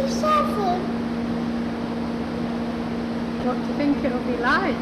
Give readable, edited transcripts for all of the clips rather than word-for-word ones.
7. What do you think it'll be like?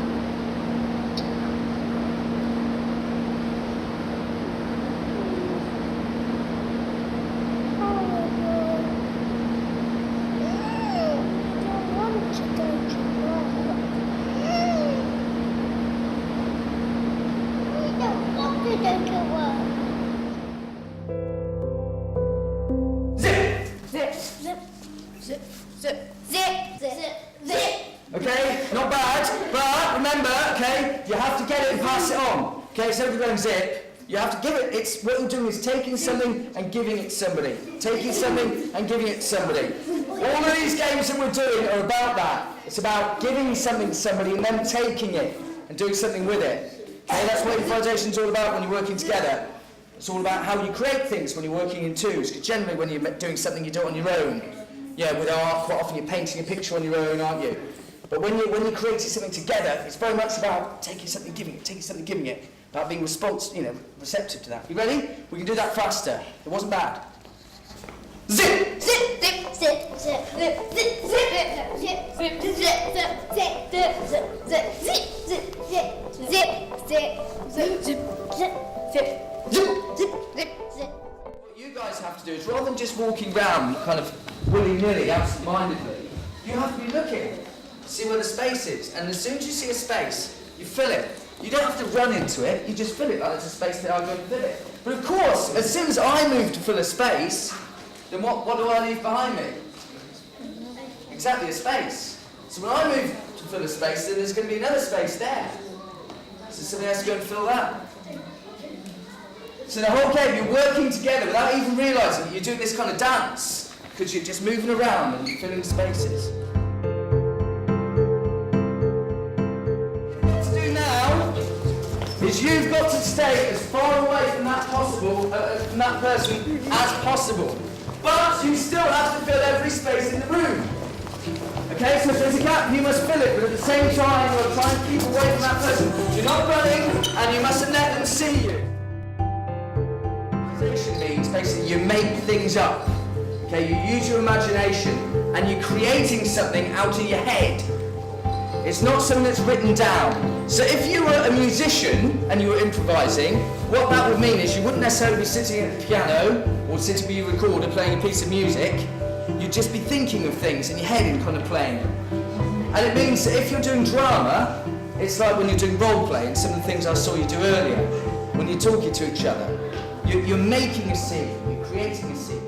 Okay, not bad, but remember, okay, you have to get it and pass it on. Okay, so if you're going zip, you have to give it. It's what you're doing is taking something and giving it to somebody. Taking something and giving it to somebody. All of these games that we're doing are about that. It's about giving something to somebody and then taking it and doing something with it. Okay, that's what improvisation is all about when you're working together. It's all about how you create things when you're working in twos, because generally when you're doing something you do it on your own. Yeah, with art, quite often you're painting a picture on your own, aren't you? But when you're creating something together, it's very much about taking something, giving it, taking something, giving it, about being receptive to that. You ready? We can do that faster. It wasn't bad. Zip! Zip, zip, zip, zip, zip, zip, zip, zip, zip, zip, zip, zip, zip, zip, zip, zip, zip. What you guys have to do is, rather than just walking round kind of willy-nilly, absent-mindedly, you have to be looking. See where the space is, and as soon as you see a space, you fill it. You don't have to run into it, you just fill it like there's a space there, I'll go and fill it. But of course, as soon as I move to fill a space, then what do I leave behind me? Exactly, a space. So when I move to fill a space, then there's going to be another space there. So somebody has to go and fill that. So the whole game, you're working together without even realising that you're doing this kind of dance, because you're just moving around and you're filling spaces. Is you've got to stay as far away from that from that person as possible. But you still have to fill every space in the room. Okay, so if there's a gap, you must fill it, but at the same time, you'll try and keep away from that person. You're not running, and you mustn't let them see you. Improvisation means basically you make things up. Okay, you use your imagination, and you're creating something out of your head. It's not something that's written down. So if you were a musician and you were improvising, what that would mean is you wouldn't necessarily be sitting at the piano or sitting with your recorder playing a piece of music. You'd just be thinking of things in your head and kind of playing. And it means that if you're doing drama, it's like when you're doing role play and some of the things I saw you do earlier, when you're talking to each other. You're making a scene, you're creating a scene.